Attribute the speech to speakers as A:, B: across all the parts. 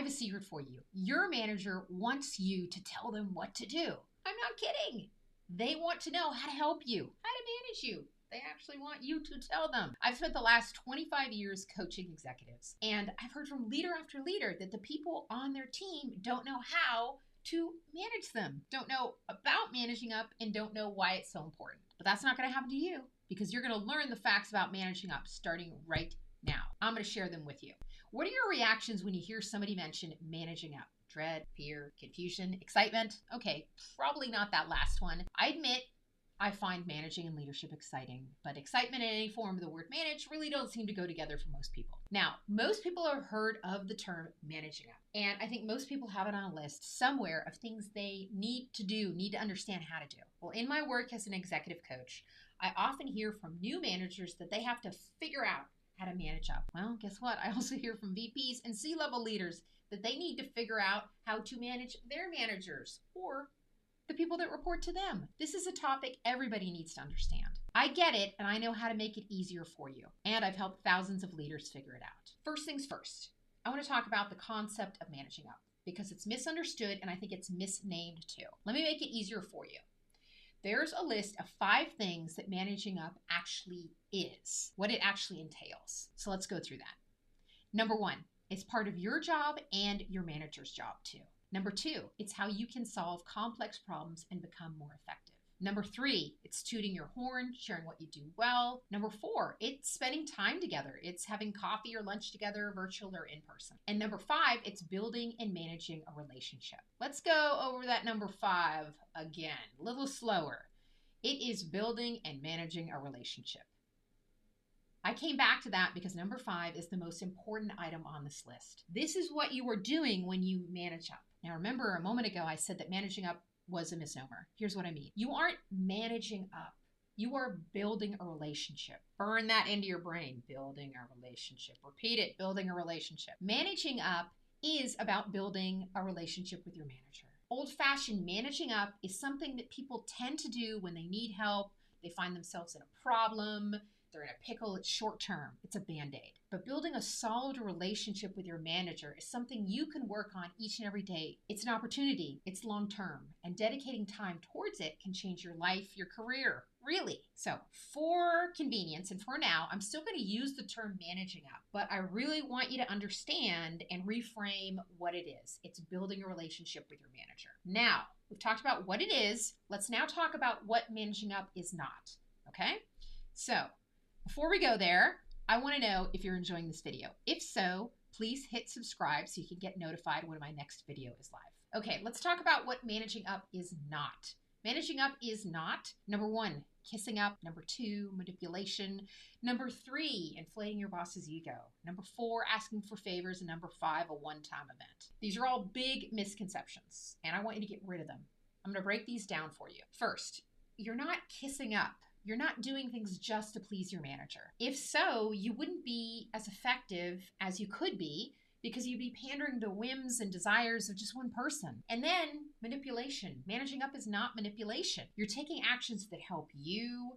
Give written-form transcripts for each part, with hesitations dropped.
A: have a secret for you. Your manager wants you to tell them what to do. I'm not kidding. They want to know how to help you, how to manage you. They actually want you to tell them. I've spent the last 25 years coaching executives, and I've heard from leader after leader that the people on their team don't know how to manage them, don't know about managing up, and don't know why it's so important. But that's not going to happen to you, because you're going to learn the facts about managing up starting right now. I'm going to share them with you. What are your reactions when you hear somebody mention managing up? Dread, fear, confusion, excitement? Okay, probably not that last one. I admit I find managing and leadership exciting, but excitement in any form of the word manage really don't seem to go together for most people. Now, most people have heard of the term managing up, and I think most people have it on a list somewhere of things they need to do, need to understand how to do. Well, in my work as an executive coach, I often hear from new managers that they have to figure out how to manage up. Well, guess what? I also hear from VPs and C-level leaders that they need to figure out how to manage their managers or the people that report to them. This is a topic everybody needs to understand. I get it, and I know how to make it easier for you. And I've helped thousands of leaders figure it out. First things first, I want to talk about the concept of managing up because it's misunderstood and I think it's misnamed too. Let me make it easier for you. There's a list of 5 things that managing up actually is, what it actually entails. So let's go through that. Number 1, it's part of your job and your manager's job too. Number 2, it's how you can solve complex problems and become more effective. Number 3, it's tooting your horn, sharing what you do well. Number 4, it's spending time together. It's having coffee or lunch together, virtual or in person. And number 5, it's building and managing a relationship. Let's go over that number 5 again, a little slower. It is building and managing a relationship. I came back to that because number 5 is the most important item on this list. This is what you are doing when you manage up. Now, remember a moment ago, I said that managing up was a misnomer. Here's what I mean. You aren't managing up. You are building a relationship. Burn that into your brain. Building a relationship. Repeat it. Building a relationship. Managing up is about building a relationship with your manager. Old-fashioned managing up is something that people tend to do when they need help. They find themselves in a problem. They're in a pickle. It's short term. It's a Band-Aid. But building a solid relationship with your manager is something you can work on each and every day. It's an opportunity. It's long term. And dedicating time towards it can change your life, your career. Really. So for convenience and for now, I'm still going to use the term managing up. But I really want you to understand and reframe what it is. It's building a relationship with your manager. Now, we've talked about what it is. Let's now talk about what managing up is not. Okay? So before we go there, I want to know if you're enjoying this video. If so, please hit subscribe so you can get notified when my next video is live. Okay, let's talk about what managing up is not. Managing up is not, number 1, kissing up. Number 2, manipulation. Number 3, inflating your boss's ego. Number 4, asking for favors. And number 5, a one-time event. These are all big misconceptions, and I want you to get rid of them. I'm going to break these down for you. First, you're not kissing up. You're not doing things just to please your manager. If so, you wouldn't be as effective as you could be because you'd be pandering the whims and desires of just one person. And then manipulation. Managing up is not manipulation. You're taking actions that help you,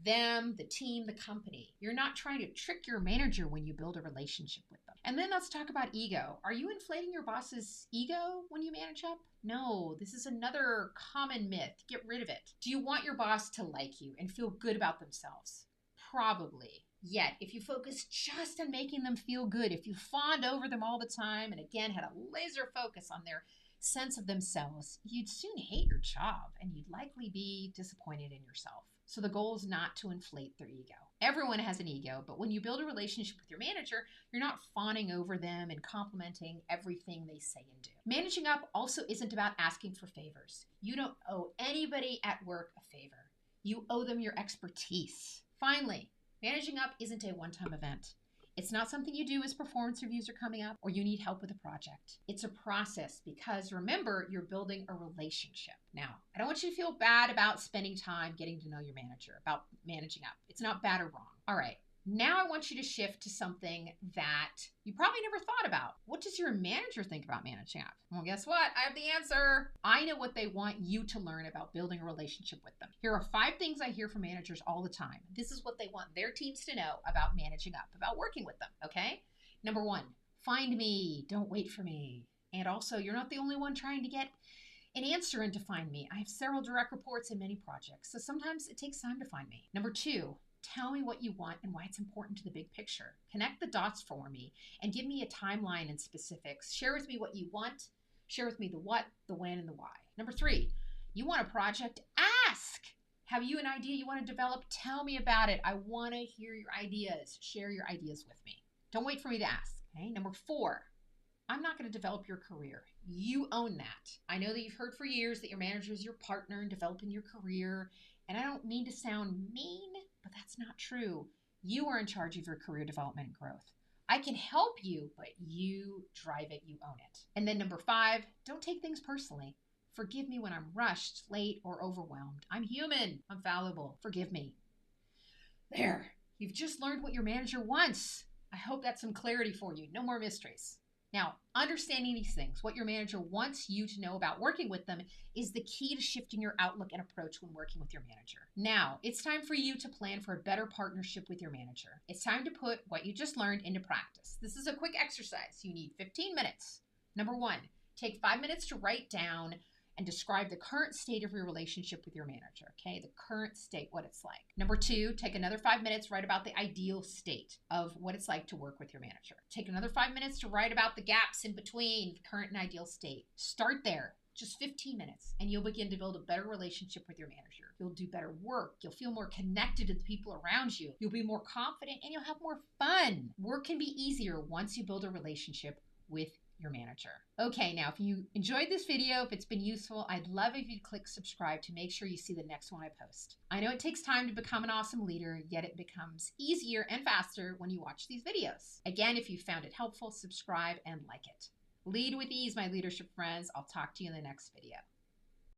A: them, the team, the company. You're not trying to trick your manager when you build a relationship with them. And then let's talk about ego. Are you inflating your boss's ego when you manage up? No, this is another common myth. Get rid of it. Do you want your boss to like you and feel good about themselves? Probably. Yet, if you focus just on making them feel good, if you fawned over them all the time and again had a laser focus on their sense of themselves, you'd soon hate your job and you'd likely be disappointed in yourself. So the goal is not to inflate their ego. Everyone has an ego, but when you build a relationship with your manager, you're not fawning over them and complimenting everything they say and do. Managing up also isn't about asking for favors. You don't owe anybody at work a favor. You owe them your expertise. Finally, managing up isn't a one-time event. It's not something you do as performance reviews are coming up or you need help with a project. It's a process because remember, you're building a relationship. Now, I don't want you to feel bad about spending time getting to know your manager, about managing up. It's not bad or wrong. All right. Now I want you to shift to something that you probably never thought about. What does your manager think about managing up? Well, guess what? I have the answer. I know what they want you to learn about building a relationship with them. Here are 5 things I hear from managers all the time. This is what they want their teams to know about managing up, about working with them, okay? Number 1, Find me. Don't wait for me. And also, you're not the only one trying to get an answer and to find me. I have several direct reports and many projects, so sometimes it takes time to find me. Number 2, tell me what you want and why it's important to the big picture. Connect the dots for me and give me a timeline and specifics. Share with me what you want. Share with me the what, the when, and the why. Number 3, you want a project? Ask. Have you an idea you want to develop? Tell me about it. I want to hear your ideas. Share your ideas with me. Don't wait for me to ask. Okay? Number 4, I'm not going to develop your career. You own that. I know that you've heard for years that your manager is your partner in developing your career, and I don't mean to sound mean, but that's not true. You are in charge of your career development and growth. I can help you, but you drive it, you own it. And then number 5, don't take things personally. Forgive me when I'm rushed, late, or overwhelmed. I'm human. I'm fallible. Forgive me. There. You've just learned what your manager wants. I hope that's some clarity for you. No more mysteries. Now, understanding these things, what your manager wants you to know about working with them, is the key to shifting your outlook and approach when working with your manager. Now, it's time for you to plan for a better partnership with your manager. It's time to put what you just learned into practice. This is a quick exercise. You need 15 minutes. Number 1, take 5 minutes to write down and describe the current state of your relationship with your manager, okay? The current state, what it's like. Number 2, take another 5 minutes, write about the ideal state of what it's like to work with your manager. Take another 5 minutes to write about the gaps in between the current and ideal state. Start there, just 15 minutes, and you'll begin to build a better relationship with your manager. You'll do better work. You'll feel more connected to the people around you. You'll be more confident, and you'll have more fun. Work can be easier once you build a relationship with your manager. Okay, now if you enjoyed this video, if it's been useful, I'd love if you'd click subscribe to make sure you see the next one I post. I know it takes time to become an awesome leader, yet it becomes easier and faster when you watch these videos. Again, if you found it helpful, subscribe and like it. Lead with ease, my leadership friends. I'll talk to you in the next video.